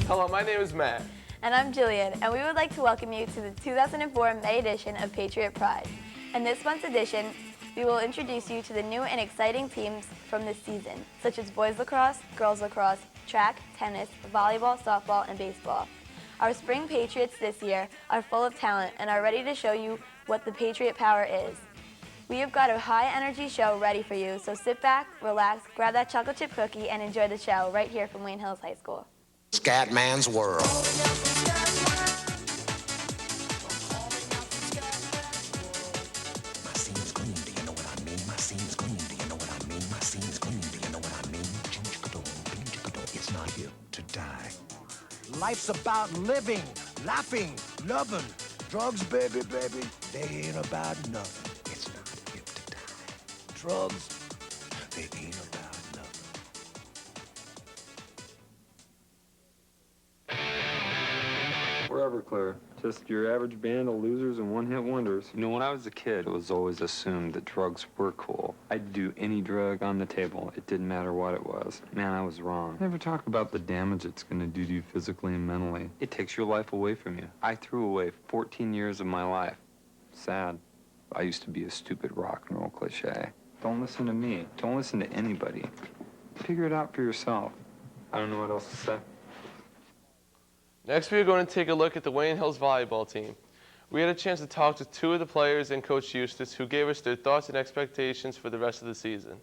Hello, my name is Matt. And I'm Jillian, and we would like to welcome you to the 2004 May edition of Patriot Pride. In this month's edition, we will introduce you to the new and exciting teams from this season, such as boys lacrosse, girls lacrosse, track, tennis, volleyball, softball, and baseball. Our spring Patriots this year are full of talent and are ready to show you what the Patriot power is. We have got a high-energy show ready for you, so sit back, relax, grab that chocolate chip cookie, and enjoy the show right here from Wayne Hills High School. Scatman's World. My scene's clean, do you know what I mean? My scene's clean, do you know what I mean? My scene's clean, do you know what I mean? It's not here to die. Life's about living, laughing, loving. Drugs, baby, baby, they ain't about nothing. It's not here to die. Drugs, they ain't about nothing. We're Everclear, just your average band of losers and one-hit wonders. You know, when I was a kid, it was always assumed that drugs were cool. I'd do any drug on the table. It didn't matter what it was. Man, I was wrong. Never talk about the damage it's going to do to you physically and mentally. It takes your life away from you. I threw away 14 years of my life. Sad. I used to be a stupid rock and roll cliche. Don't listen to me. Don't listen to anybody. Figure it out for yourself. I don't know what else to say. Next, we are going to take a look at the Wayne Hills volleyball team. We had a chance to talk to two of the players and Coach Eustace, who gave us their thoughts and expectations for the rest of the season.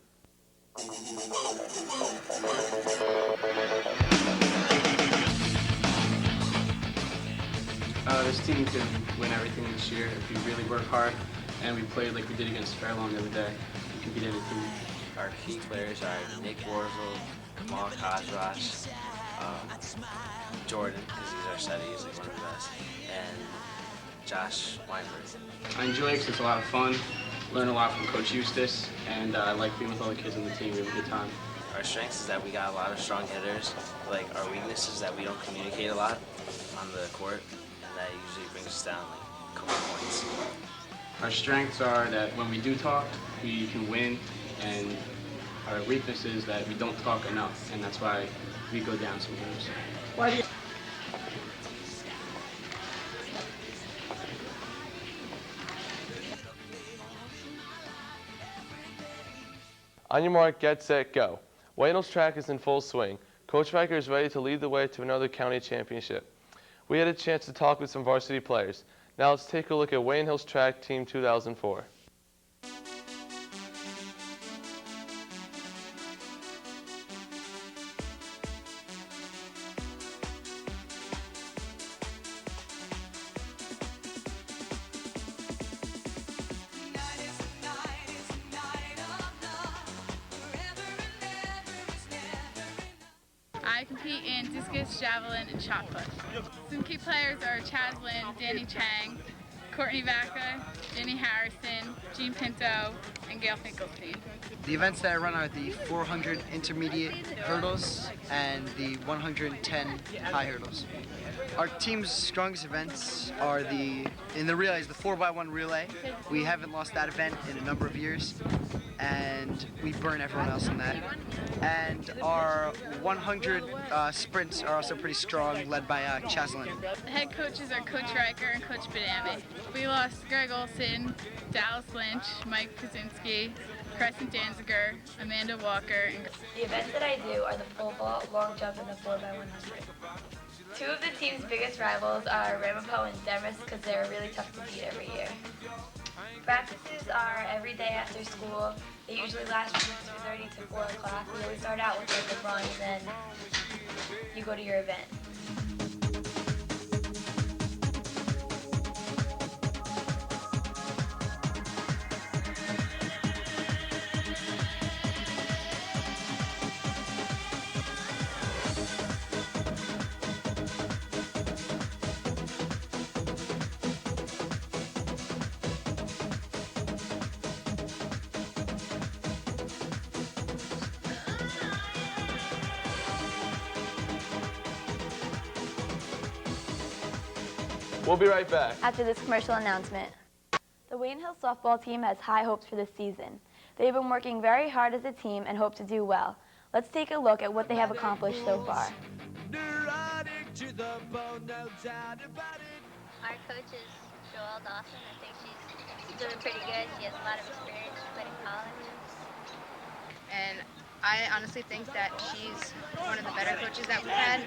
This team can win everything this year if we really work hard, and we played like we did against Fairlawn the other day. We can beat any team. Our key players are Nick Warzel, Kamal Kajrash, Jordan, because he's our setter, he's like one of the best, and Josh Weinberg. I enjoy it because it's a lot of fun. Learn a lot from Coach Eustace, and I like being with all the kids on the team. We have a good time. Our strengths is that we got a lot of strong hitters. Like our weakness is that we don't communicate a lot on the court, and that usually brings us down like a couple points. Our strengths are that when we do talk, we can win, and our weakness is that we don't talk enough, and that's why we go down sometimes. Why do you? On your mark, get set, go. Wayne Hills track is in full swing. Coach Riker is ready to lead the way to another county championship. We had a chance to talk with some varsity players. Now let's take a look at Wayne Hills track team 2004. I compete in discus, javelin, and shot put. Some key players are Chaz Lin, Danny Chang, Courtney Vaca, Jenny Harrison, Jean Pinto, and Gail Finkelstein. The events that I run are the 400 intermediate hurdles and the 110 high hurdles. Our team's strongest events are in the relays, the 4x1 relay. We haven't lost that event in a number of years, and we burn everyone else in that. And our 100 sprints are also pretty strong, led by Chaslin. The head coaches are Coach Riker and Coach Badami. We lost Greg Olson, Dallas Lynch, Mike Kaczynski, Crescent Danziger, Amanda Walker. And The events that I do are the pole vault, long jump, and the 4x100. Two of the team's biggest rivals are Ramapo and Demas because they're really tough to beat every year. Practices are every day after school. They usually last from 2:30 to 4 o'clock. We always start out with like a run, and then you go to your event. We'll be right back. After this commercial announcement. The Wayne Hills softball team has high hopes for this season. They've been working very hard as a team and hope to do well. Let's take a look at what they have accomplished so far. to the bone, no doubt about it. Our coach is Joelle Dawson. I think she's doing pretty good. She has a lot of experience. She played in college. And I honestly think that she's one of the better coaches that we've had.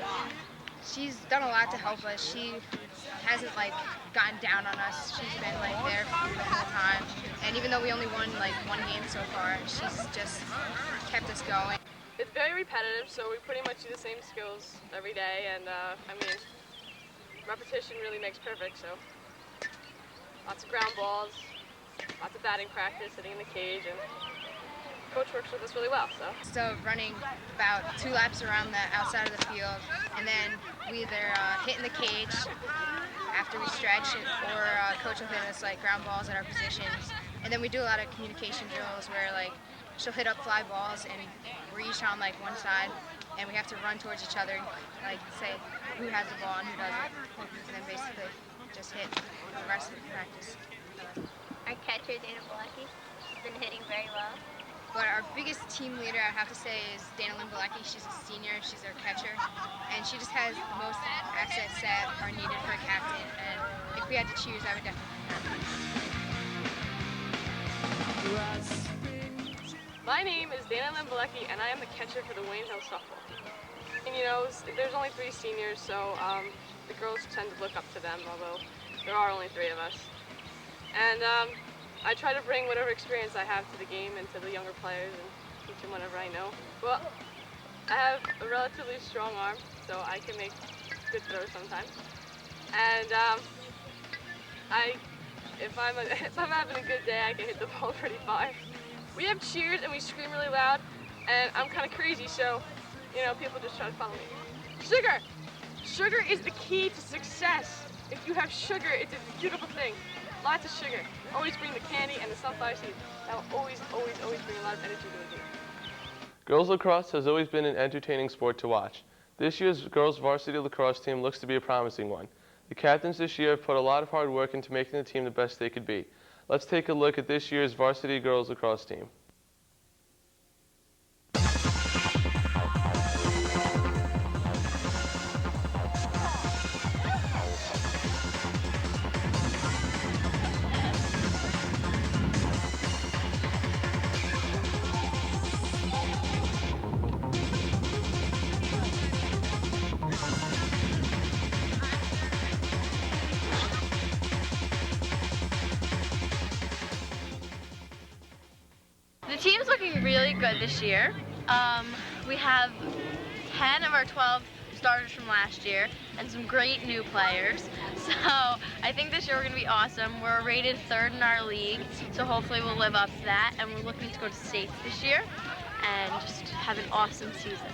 She's done a lot to help us. She hasn't gotten down on us. She's been there the whole time. And even though we only won one game so far, she's just kept us going. It's very repetitive, so we pretty much do the same skills every day, and repetition really makes perfect, so lots of ground balls, lots of batting practice, sitting in the cage, and coach works with us really well, so. So running about 2 laps around the outside of the field, and then we either hit in the cage after we stretch, or coach will hit us ground balls at our positions. And then we do a lot of communication drills where she'll hit up fly balls, and we're each on one side, and we have to run towards each other, say who has the ball and who doesn't, and then basically just hit the rest of the practice. Our catcher, Dana Balecki, has been hitting very well. But our biggest team leader, I have to say, is Dana Balecki. She's a senior, she's our catcher, and she just has the most assets that are needed for a captain, and if we had to choose, I would definitely pick her. My name is Dana Balecki, and I am the catcher for the Wayne Hill softball team. And there's only 3 seniors, so the girls tend to look up to them, although there are only 3 of us. And I try to bring whatever experience I have to the game and to the younger players and teach them whatever I know. Well, I have a relatively strong arm, so I can make good throws sometimes. And if I'm having a good day, I can hit the ball pretty far. We have cheers and we scream really loud, and I'm kind of crazy, so people just try to follow me. Sugar! Sugar is the key to success. If you have sugar, it's a beautiful thing. Lots of sugar. Always bring the candy and the sunflower seeds. That will always, always, always bring a lot of energy to the game. Girls lacrosse has always been an entertaining sport to watch. This year's girls varsity lacrosse team looks to be a promising one. The captains this year have put a lot of hard work into making the team the best they could be. Let's take a look at this year's varsity girls lacrosse team. The team's looking really good this year. We have 10 of our 12 starters from last year and some great new players. So I think this year we're going to be awesome. We're rated 3rd in our league, so hopefully we'll live up to that. And we're looking to go to states this year and just have an awesome season.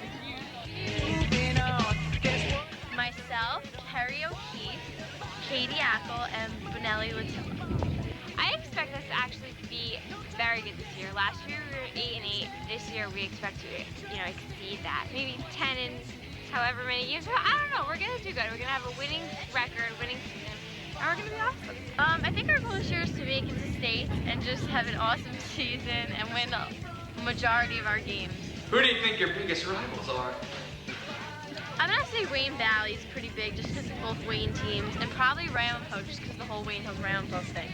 Myself, Carrie O'Keefe, Katie Ackle, and Benelli Latilla. I expect us to actually be very good this year. Last year we were 8-8. This year we expect to, exceed that. Maybe 10 in however many years. I don't know. We're gonna do good. We're gonna have a winning record, winning season, and we're gonna be awesome. I think our goal this year is to make it to states and just have an awesome season and win the majority of our games. Who do you think your biggest rivals are? I'm gonna say Wayne Valley is pretty big just because of both Wayne teams, and probably Ramapo just because the whole Wayne Hills Ramapo thing.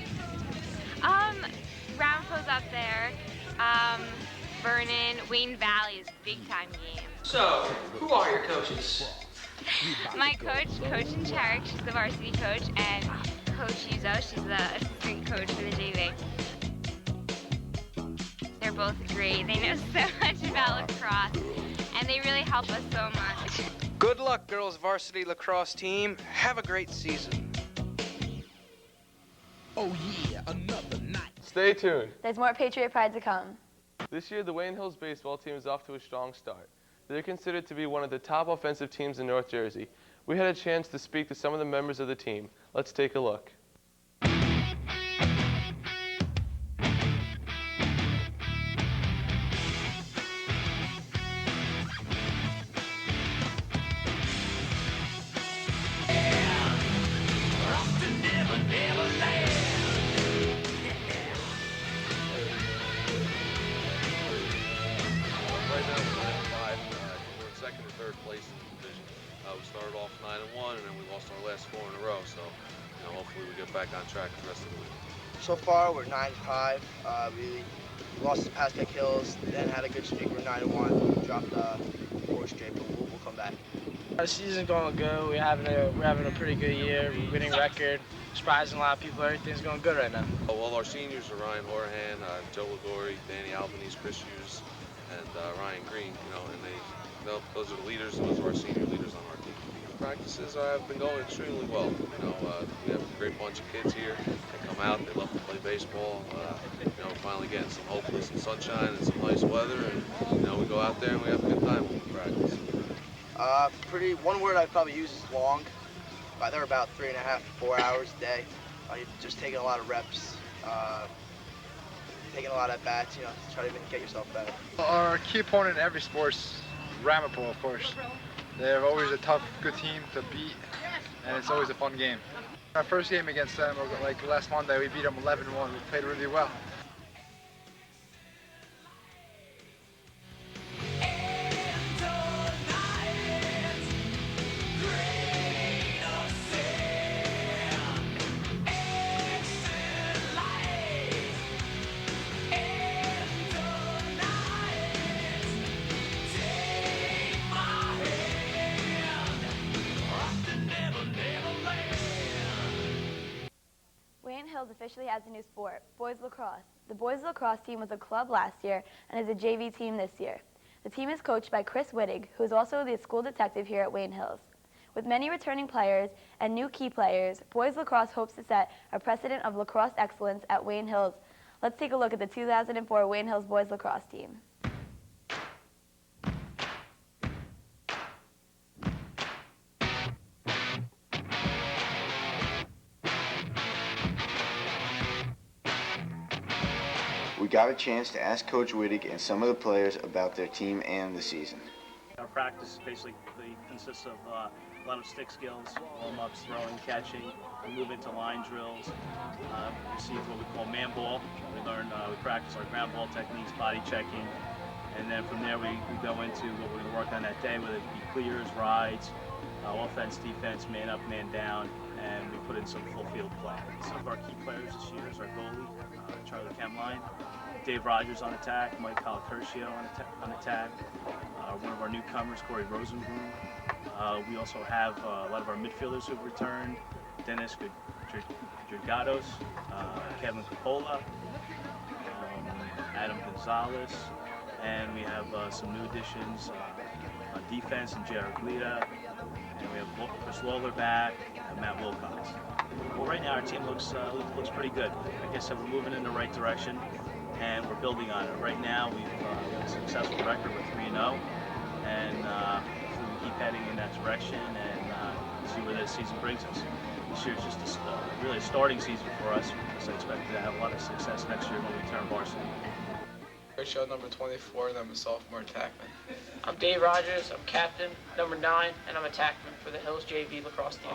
Ramapo's up there. Vernon, Wayne Valley is a big time game. So, who are your coaches? My coach in Cherrick, she's the varsity coach, and Coach Yuzo, she's the assistant coach for the JV. They're both great. They know so much about lacrosse, and they really help us so much. Good luck, girls varsity lacrosse team. Have a great season. Oh yeah, another night. Stay tuned. There's more Patriot Pride to come. This year, the Wayne Hills baseball team is off to a strong start. They're considered to be one of the top offensive teams in North Jersey. We had a chance to speak to some of the members of the team. Let's take a look. Right now we're in 5. We're in 2nd or 3rd place in the division. We started off 9-1, and then we lost our last 4 in a row. So, hopefully we get back on track the rest of the week. So far, we're 9-5. We lost to Aztec Hills, then had a good streak. We're 9-1. Dropped 4 straight, but we'll come back. The season's going good. We're having a pretty good year. We're winning record, surprising a lot of people. Everything's going good right now. Well, our seniors are Ryan Horahan, Joe Ligori, Danny Albanese, Chris Hughes, and Ryan Green. Those are the leaders. Those are our senior leaders on our team. Practices have been going extremely well. We have a great bunch of kids here. They come out. They love to play baseball. We're finally getting some, hopefully, some sunshine and some nice weather, and we go out there and we have a good time when we practice. One word I'd probably use is long. They're about 3.5 to 4 hours a day. You're just taking a lot of reps, taking a lot of at-bats, to try to even get yourself better. Our key opponent in every sport's Ramapo, of course. They're always a tough, good team to beat, and it's always a fun game. Our first game against them, like last Monday, we beat them 11-1. We played really well. Wayne Hills officially has a new sport, boys lacrosse. The boys lacrosse team was a club last year and is a JV team this year. The team is coached by Chris Wittig, who is also the school detective here at Wayne Hills. With many returning players and new key players, boys lacrosse hopes to set a precedent of lacrosse excellence at Wayne Hills. Let's take a look at the 2004 Wayne Hills boys lacrosse team. We got a chance to ask Coach Wittig and some of the players about their team and the season. Our practice basically consists of a lot of stick skills, warm-ups, throwing, catching. We move into line drills. We see what we call man ball. We practice our ground ball techniques, body checking, and then from there we go into what we're going to work on that day, whether it be clears, rides, offense, defense, man up, man down, and we put in some full field play. Some of our key players this year is our goalie, Charlie Kemline, Dave Rogers on attack, Mike Colatercio on attack, one of our newcomers, Corey Rosenblum. We also have a lot of our midfielders who've returned, Dennis Dragados, Kevin Coppola, Adam Gonzalez, and we have some new additions on defense, and Jared Glida, and we have Chris Lawler back, and Matt Wilcox. Well, right now our team looks pretty good. I guess we're moving in the right direction, and we're building on it. Right now we have a successful record with 3-0, and we keep heading in that direction and see where this season brings us. This year is just really a starting season for us, because I expect to have a lot of success next year when we turn varsity. Show number 24, and I'm a sophomore attackman. I'm Dave Rogers, I'm captain, number 9, and I'm attackman for the Hills JV lacrosse team.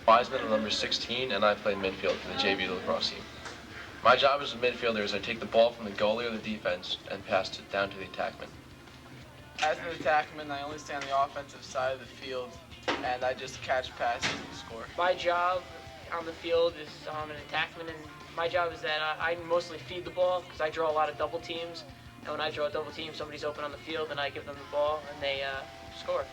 Wiseman, I'm number 16, and I play midfield for the JV lacrosse team. My job as a midfielder is I take the ball from the goalie or the defense and pass it down to the attackman. As an attackman, I only stay on the offensive side of the field, and I just catch passes and score. My job on the field is I'm an attackman, and my job is that I mostly feed the ball, because I draw a lot of double teams. And when I draw a double team, somebody's open on the field, and I give them the ball, and they score.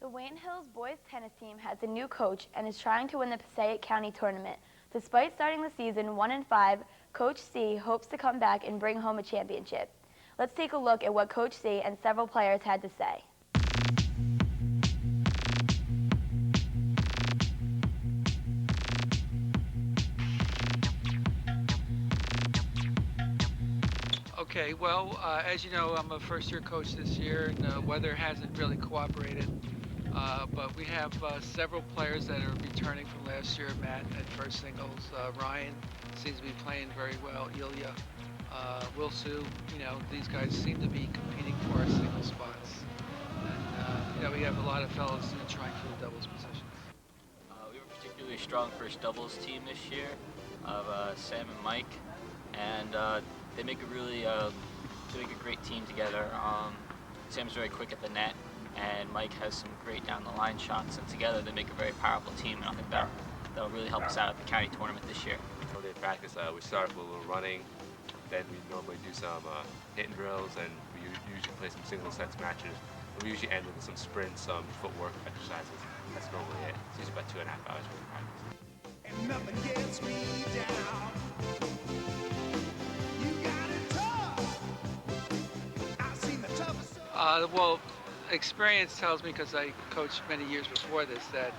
The Wayne Hills boys tennis team has a new coach and is trying to win the Passaic County tournament. Despite starting the season 1-5, Coach C hopes to come back and bring home a championship. Let's take a look at what Coach C and several players had to say. Okay, well, as you know, I'm a first-year coach this year, and the weather hasn't really cooperated. But we have several players that are returning from last year. Matt at first singles, Ryan seems to be playing very well, Ilya, Wilsu, these guys seem to be competing for our single spots. And we have a lot of fellows trying for the doubles positions. We were particularly strong first doubles team this year of Sam and Mike, and they make a great team together. Sam's very quick at the net, and Mike has some great down the line shots, and together they make a very powerful team, and I think that'll really help us out at the county tournament this year. When they practice, we start with a little running, then we normally do some hitting drills, and we usually play some single sets matches. We usually end with some sprints, some footwork exercises. That's normally it. It's usually about 2.5 hours worth of practice. And nothing gets me down. You got it tough. I've seen the toughest. Well, experience tells me, because I coached many years before this, that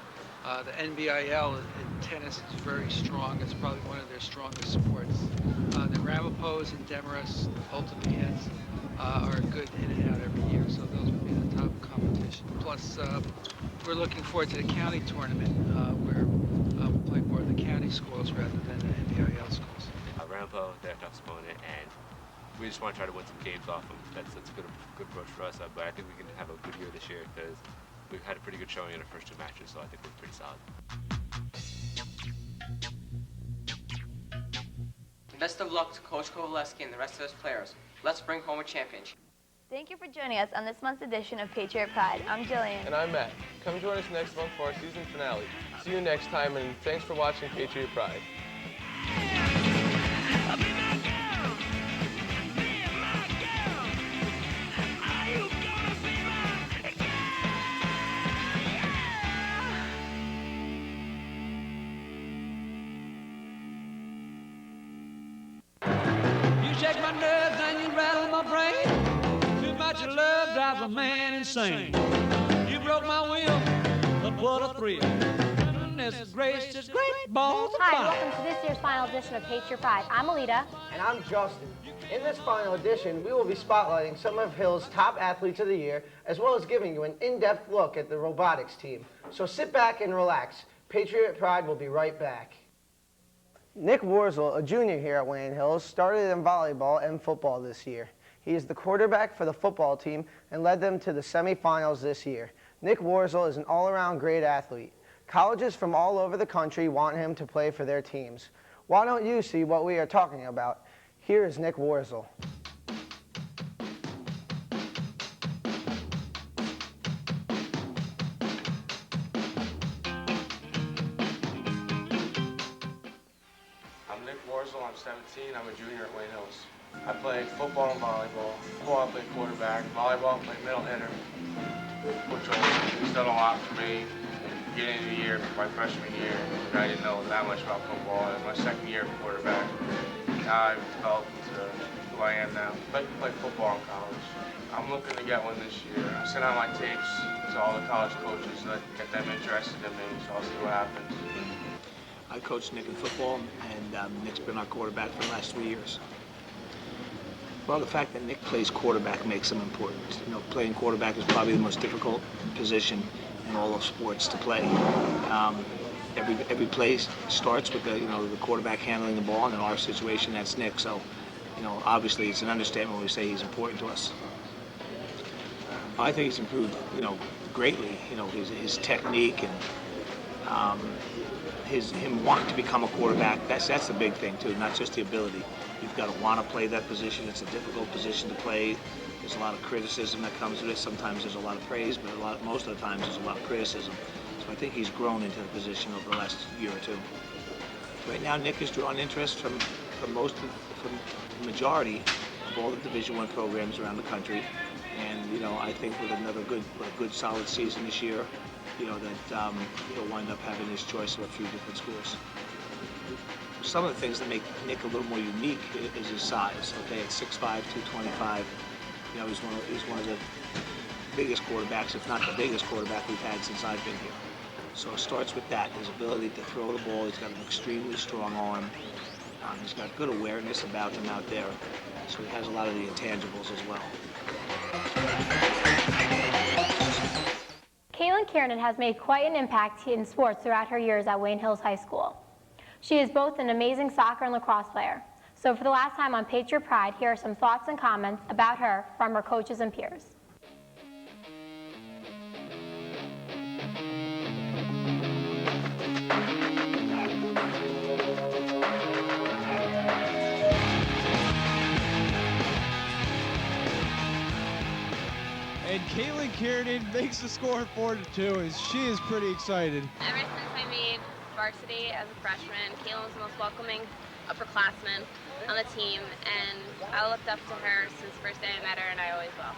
the NBIL in tennis is very strong. It's probably one of their strongest sports. The Ramapos and Demarest Ultimates are good in and out every year, so those would be the top competition. Plus, we're looking forward to the county tournament, where we'll play more of the county schools rather than the NBIL schools. Ramapo, they're a tough opponent, and we just want to try to win some games off them. That's a good approach for us, but I think we can have a good year this year because we've had a pretty good showing in our first 2 matches, so I think we're pretty solid. Best of luck to Coach Kovaleski and the rest of his players. Let's bring home a championship. Thank you for joining us on this month's edition of Patriot Pride. I'm Jillian. And I'm Matt. Come join us next month for our season finale. See you next time, and thanks for watching Patriot Pride. You shake my nerves and you rattle my brain. Too much love drives a man insane. You broke my will, but what a thrill. Goodness gracious, great balls of fire. Hi, welcome to this year's final edition of Patriot Pride. I'm Alita. And I'm Justin. In this final edition, we will be spotlighting some of Hill's top athletes of the year, as well as giving you an in-depth look at the robotics team. So sit back and relax. Patriot Pride will be right back. Nick Warzel, a junior here at Wayne Hills, started in volleyball and football this year. He is the quarterback for the football team and led them to the semifinals this year. Nick Warzel is an all-around great athlete. Colleges from all over the country want him to play for their teams. Why don't you see what we are talking about? Here is Nick Warzel. I'm Nick Warzel, I'm 17, I'm a junior at Wayne Hills. I play football and volleyball. Football I play quarterback, volleyball I play middle hitter, which has done a lot for me. Beginning of the year, my freshman year, I didn't know that much about football. It was my second year at quarterback. Now I've developed into who I am now. I like to play football in college. I'm looking to get one this year. I sent out my tapes to all the college coaches to get them interested in me, so I'll see what happens. I coached Nick in football, and Nick's been our quarterback for the last 3 years. Well, the fact that Nick plays quarterback makes him important. You know, playing quarterback is probably the most difficult position in all of sports to play. Every play starts with the quarterback handling the ball, and in our situation, that's Nick. So, obviously, it's an understatement when we say he's important to us. I think he's improved, greatly. His technique and him wanting to become a quarterback. That's the big thing too, not just the ability. You've got to want to play that position. It's a difficult position to play. There's a lot of criticism that comes with it. Sometimes there's a lot of praise, but most of the times there's a lot of criticism. So I think he's grown into the position over the last year or two. Right now, Nick has drawn interest from the majority of all the Division I programs around the country. And I think with a good solid season this year, that he'll wind up having his choice of a few different schools. Some of the things that make Nick a little more unique is his size. Okay, at 6'5", 225. He's one of the biggest quarterbacks, if not the biggest quarterback we've had since I've been here. So it starts with that, his ability to throw the ball. He's got an extremely strong arm. He's got good awareness about him out there. So he has a lot of the intangibles as well. Kaylin Kiernan has made quite an impact in sports throughout her years at Wayne Hills High School. She is both an amazing soccer and lacrosse player. So for the last time on Patriot Pride, here are some thoughts and comments about her from her coaches and peers. Caitlin Kiernan makes the score 4-2, and she is pretty excited. Ever since I made varsity as a freshman, Caitlin was the most welcoming upperclassman on the team, and I looked up to her since the first day I met her, and I always will.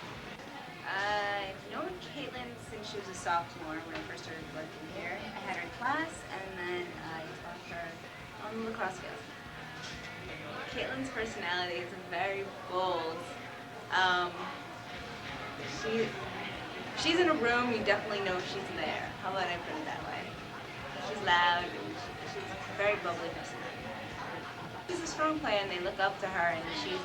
I've known Caitlin since she was a sophomore when I first started working here. I had her in class, and then I taught her on the lacrosse field. Caitlin's personality is very bold. She's in a room, you definitely know she's there. How about I put it that way? She's loud, and she's a very bubbly person. She's a strong player, and they look up to her, and she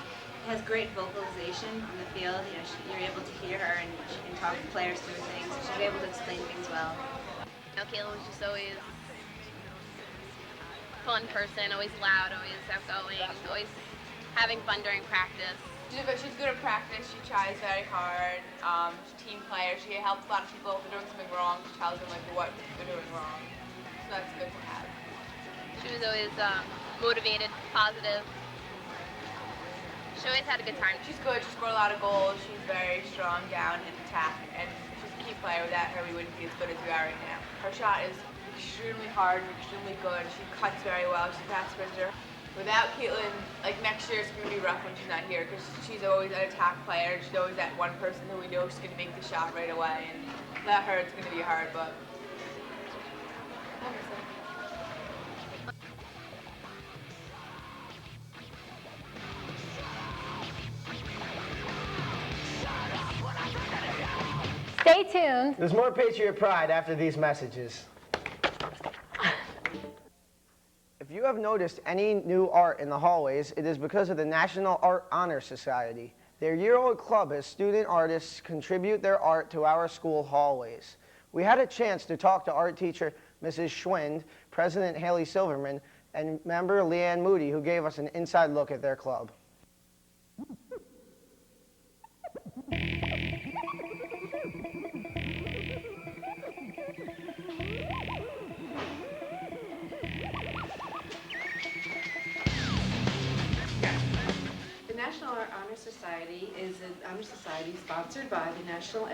has great vocalization on the field. You know, you're able to hear her, and she can talk players through things. So she's able to explain things well. You know, Caitlin was just always a fun person, always loud, always outgoing, always having fun during practice. She's good at practice. She tries very hard. She's a team player. She helps a lot of people if they're doing something wrong. She tells them like what they're doing wrong. So that's good to have. She was always motivated, positive. She always had a good time. She's good. She scored a lot of goals. She's very strong down in attack, and she's a key player. Without her, we wouldn't be as good as we are right now. Her shot is extremely hard, extremely good. She cuts very well. She's a fast sprinter. Without Caitlin, like next year, it's going to be rough when she's not here because she's always an attack player. She's always that one person who we know she's going to make the shot right away. And without her, it's going to be hard, but. Stay tuned. There's more Patriot Pride after these messages. If you have noticed any new art in the hallways, it is because of the National Art Honor Society. Their year-old club has student artists contribute their art to our school hallways. We had a chance to talk to art teacher Mrs. Schwind, President Haley Silverman, and member Leanne Moody, who gave us an inside look at their club. The National Art Honor Society is an honor society sponsored by the National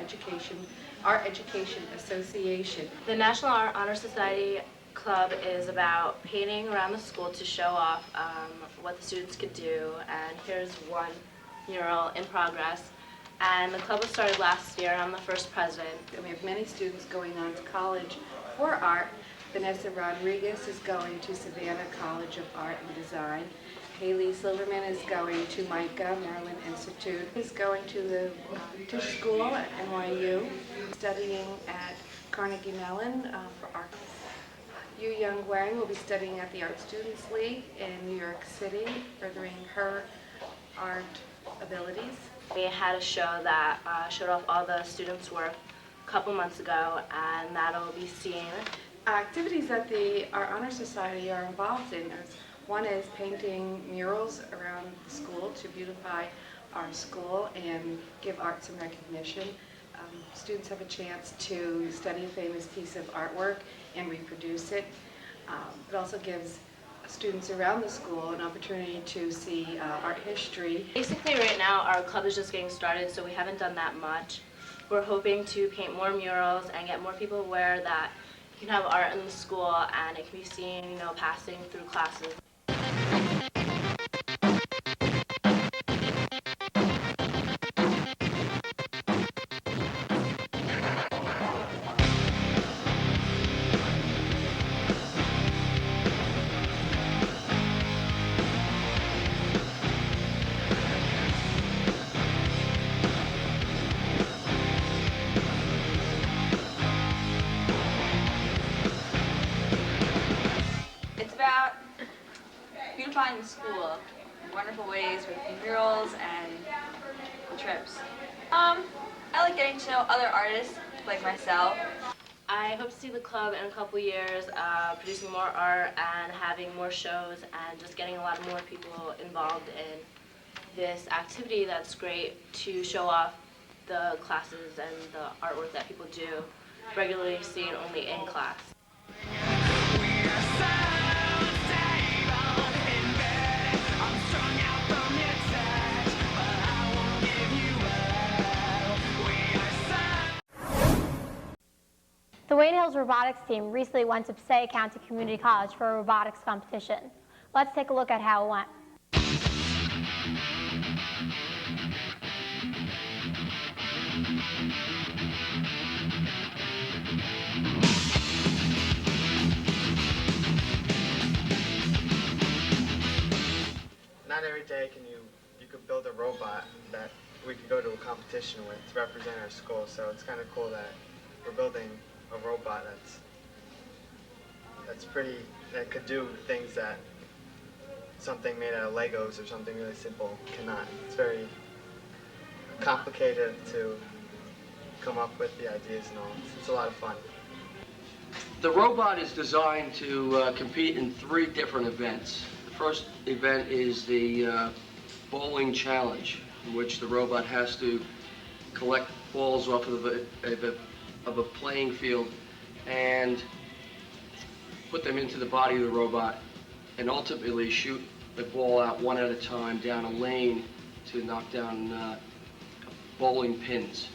Art Education Association. The National Art Honor Society Club is about painting around the school to show off what the students could do, and here's one mural in progress. And the club was started last year, and I'm the first president. And we have many students going on to college for art. Vanessa Rodriguez is going to Savannah College of Art and Design. Haley Silverman is going to MICA, Maryland Institute. He's going to the school at NYU, studying at Carnegie Mellon for art. Yu Young Wang will be studying at the Art Students League in New York City, furthering her art abilities. We had a show that showed off all the students' work a couple months ago, and that'll be seen. Activities that the Art Honor Society are involved in. One is painting murals around the school to beautify our school and give art some recognition. Students have a chance to study a famous piece of artwork and reproduce it. It also gives students around the school an opportunity to see art history. Basically right now our club is just getting started, so we haven't done that much. We're hoping to paint more murals and get more people aware that you can have art in the school and it can be seen, you know, passing through classes. It's about beautifying the school in wonderful ways with murals and trips. I like getting to know other artists like myself. I hope to see the club in a couple years producing more art and having more shows and just getting a lot more people involved in this activity that's great to show off the classes and the artwork that people do, regularly seen only in class. Hills robotics team recently went to Passaic County Community College for a robotics competition. Let's take a look at how it went. Not every day can you could build a robot that we could go to a competition with to represent our school. So it's kind of cool that we're building a robot that could do things that something made out of Legos or something really simple cannot. It's very complicated to come up with the ideas and all. It's a lot of fun. The robot is designed to compete in 3 different events. The first event is the bowling challenge, in which the robot has to collect balls off of a playing field and put them into the body of the robot and ultimately shoot the ball out one at a time down a lane to knock down bowling pins.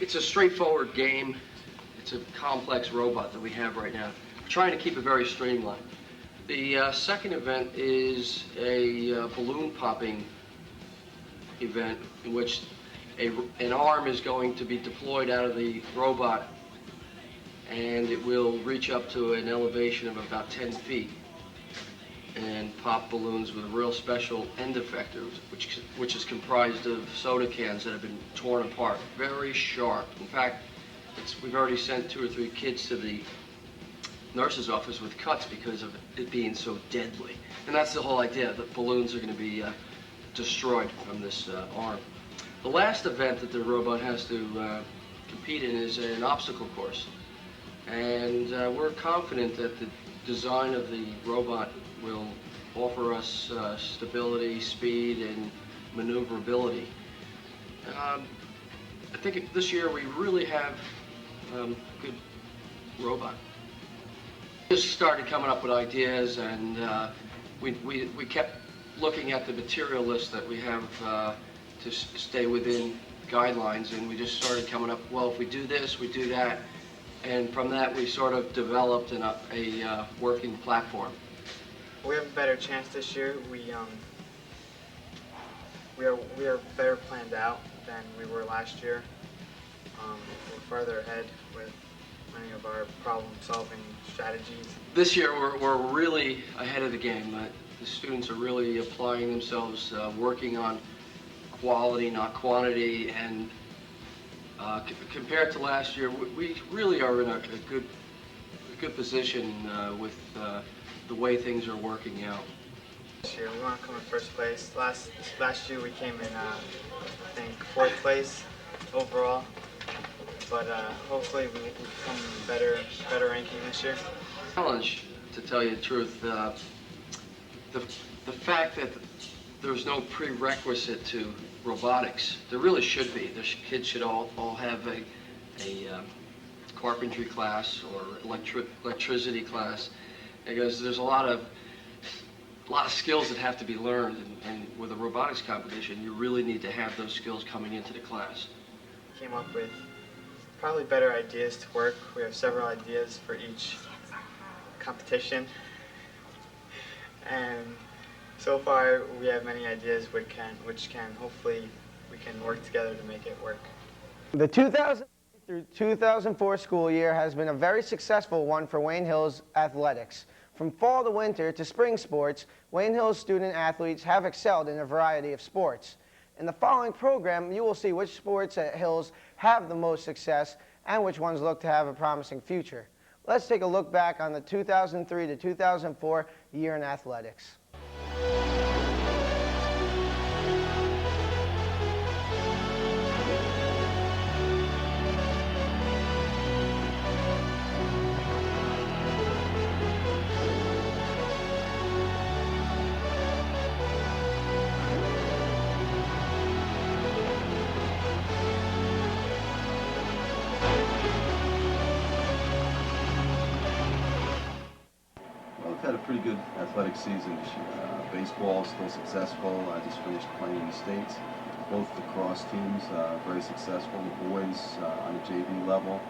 It's a straightforward game. It's a complex robot that we have right now. We're trying to keep it very streamlined. The second event is a balloon popping event in which an arm is going to be deployed out of the robot, and it will reach up to an elevation of about 10 feet and pop balloons with a real special end effector, which is comprised of soda cans that have been torn apart. Very sharp. In fact, we've already sent 2 or 3 kids to the nurse's office with cuts because of it being so deadly. And that's the whole idea, that balloons are going to be destroyed from this arm. The last event that the robot has to compete in is an obstacle course. And we're confident that the design of the robot will offer us stability, speed, and maneuverability. I think this year we really have a good robot. Just started coming up with ideas, and we kept looking at the material list that we have to stay within guidelines, and we just started coming up, well, if we do this, we do that, and from that we sort of developed a working platform. We have a better chance this year. We are better planned out than we were last year. We're further ahead with many of our problem-solving strategies. This year we're really ahead of the game. The students are really applying themselves, working on quality, not quantity, and compared to last year, we really are in a good position with the way things are working out. This year we want to come in first place. Last year we came in, I think, 4th place overall. But hopefully we come better ranking this year. Challenge, to tell you the truth, the fact that there's no prerequisite to robotics. There really should be. The kids should all have a carpentry class or electricity class, because there's a lot of skills that have to be learned, and with a robotics competition, you really need to have those skills coming into the class. Came up with probably better ideas to work. We have several ideas for each competition, and so far we have many ideas which can hopefully we can work together to make it work. The 2000 through 2004 school year has been a very successful one for Wayne Hills athletics. From fall to winter to spring sports, Wayne Hills student athletes have excelled in a variety of sports. In the following program, you will see which sports at Hills have the most success and which ones look to have a promising future. Let's take a look back on the 2003 to 2004 year in athletics. Had a pretty good athletic season this year. Baseball is still successful. I just finished playing in the States. both lacrosse teams, very successful. The boys on the JV level,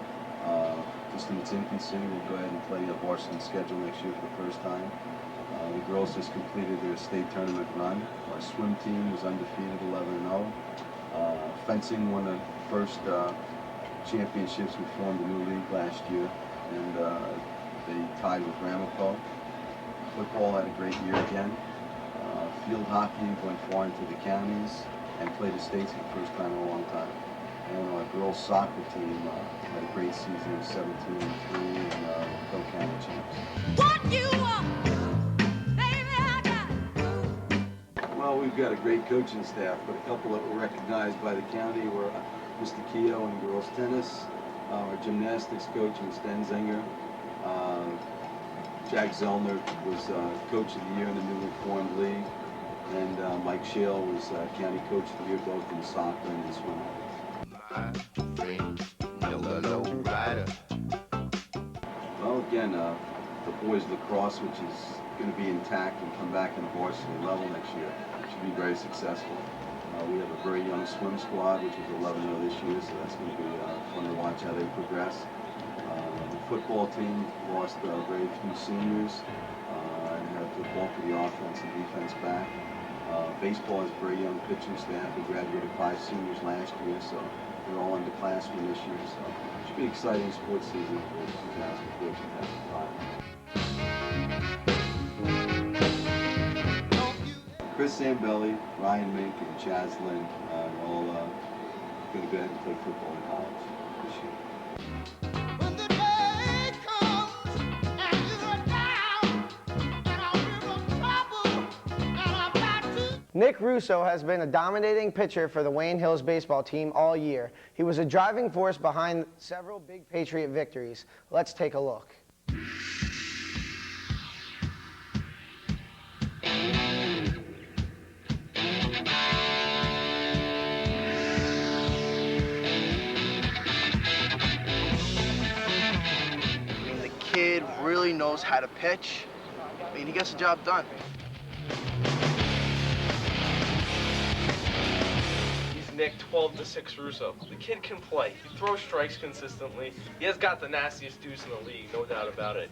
just in its infancy, will go ahead and play a varsity schedule next year for the first time. The girls just completed their state tournament run. Our swim team was undefeated, 11-0. Fencing won the first championships. We formed a new league last year, and they tied with Ramapo. Football had a great year again. Field hockey went far into the counties and played the states for the first time in a long time. And our girls soccer team had a great season of 17-3 and co-county champs. What you want, baby, I got. Well, we've got a great coaching staff, but a couple that were recognized by the county were Mr. Keogh in girls tennis, our gymnastics coach, Ms. Denzinger. Jack Zellner was coach of the year in the newly formed league, and Mike Shale was county coach of the year both in soccer and in swimming. Well, again, the boys lacrosse, which is going to be intact and come back in the varsity level next year, should be very successful. We have a very young swim squad, which is 11-0 this year, so that's going to be fun to watch how they progress. The football team lost very few seniors and have the bulk of the offense and defense back. Baseball has a very young pitching staff. We graduated 5 seniors last year, so they're all underclassmen this year. So it should be an exciting sports season for 2004-2005. Chris Zambelli, Ryan Mink, and Chaz Lynn are all going to go ahead and play football in college this year. Nick Russo has been a dominating pitcher for the Wayne Hills baseball team all year. He was a driving force behind several big Patriot victories. Let's take a look. The kid really knows how to pitch. He gets the job done. Nick 12-6 Russo. The kid can play. He throws strikes consistently. He has got the nastiest deuce in the league, no doubt about it.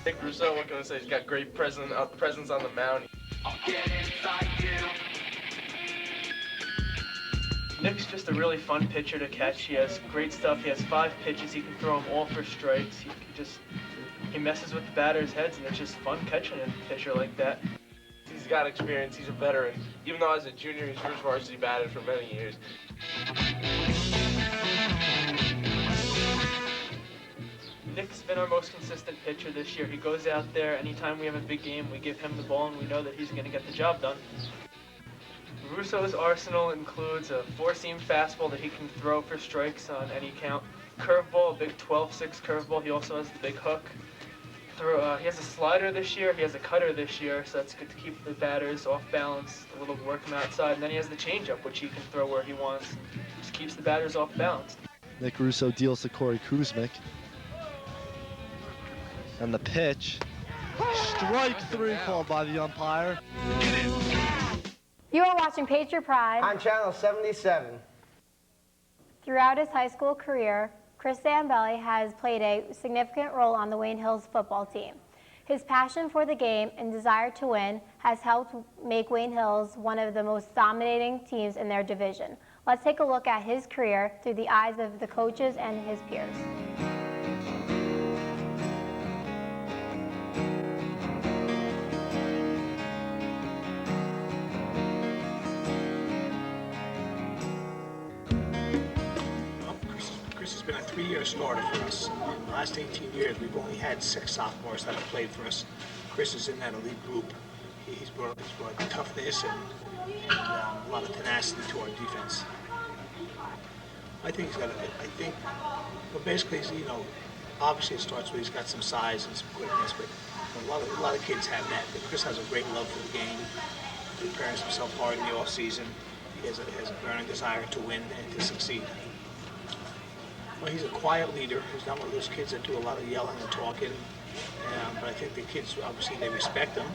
Nick Russo, what can I say? He's got great presence on the mound. Nick's just a really fun pitcher to catch. He has great stuff. He has 5 pitches. He can throw them all for strikes. He messes with the batters' heads, and it's just fun catching a pitcher like that. He's got experience. He's a veteran. Even though as a junior, he's first varsity batted for many years. Nick's been our most consistent pitcher this year. He goes out there, anytime we have a big game, we give him the ball, and we know that he's going to get the job done. Russo's arsenal includes a 4-seam fastball that he can throw for strikes on any count, curveball, a big 12-6 curveball. He also has the big hook. He has a slider this year, he has a cutter this year, so that's good to keep the batters off balance, a little work him outside. And then he has the changeup, which he can throw where he wants. Just keeps the batters off balance. Nick Russo deals to Corey Kuzmic. And the pitch, strike 3 called by the umpire. You are watching Patriot Pride on Channel 77. Throughout his high school career, Chris Zambelli has played a significant role on the Wayne Hills football team. His passion for the game and desire to win has helped make Wayne Hills one of the most dominating teams in their division. Let's take a look at his career through the eyes of the coaches and his peers. Chris has been a 3-year starter for us. In the last 18 years, we've only had 6 sophomores that have played for us. Chris is in that elite group. He's brought toughness and a lot of tenacity to our defense. I think he's got well, basically, obviously it starts with he's got some size and some quickness, but a lot of kids have that. But Chris has a great love for the game. He prepares himself hard in the off season. He has a burning desire to win and to succeed. Well, he's a quiet leader. He's not one of those kids that do a lot of yelling and talking. But I think the kids, obviously, they respect him.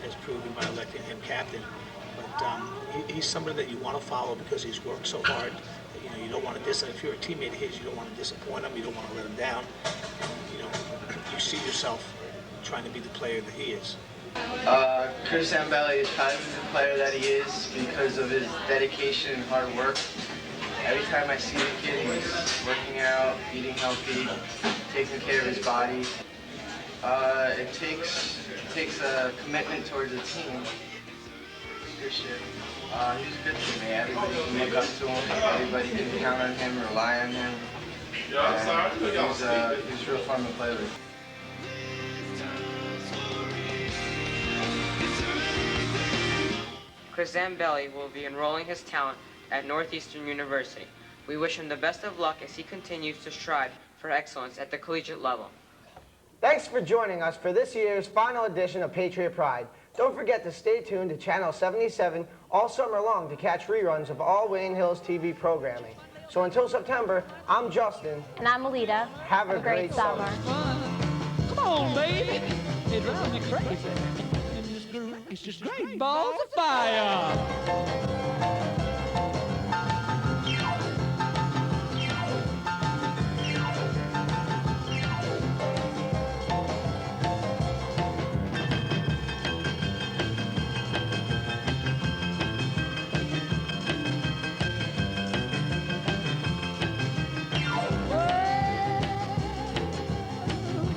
has proven by electing him captain. But he's somebody that you want to follow because he's worked so hard. You know, you don't want to if you're a teammate of his, you don't want to disappoint him. You don't want to let him down. You know, you see yourself trying to be the player that he is. Chris Zambelli is probably the player that he is because of his dedication and hard work. Every time I see the kid, he's working out, eating healthy, taking care of his body. It takes a commitment towards the team. Leadership. He's a good teammate. Everybody can look up to him. Everybody can count on him, rely on him. He's real fun to play with. Chris Zambelli will be enrolling his talent at Northeastern University. We wish him the best of luck as he continues to strive for excellence at the collegiate level. Thanks for joining us for this year's final edition of Patriot Pride. Don't forget to stay tuned to Channel 77 all summer long to catch reruns of all Wayne Hills TV programming. So until September, I'm Justin. And I'm Alita. Have a great summer. Come on, baby. It drives me crazy. And it's just great balls of fire.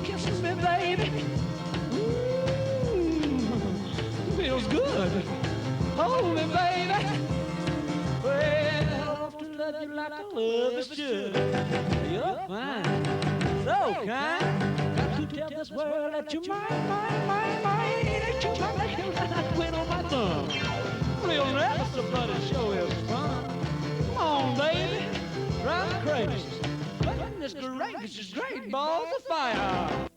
Kisses me, baby. Feels good. Hold me, baby. Well, I love to love you like I love is should. You're fine, so kind. Got to tell this world that you're mine. That you're my lady, and I quit on my thumb. Real never somebody show is fun. Come on, baby, drive me crazy. Goodness gracious, great balls of fire.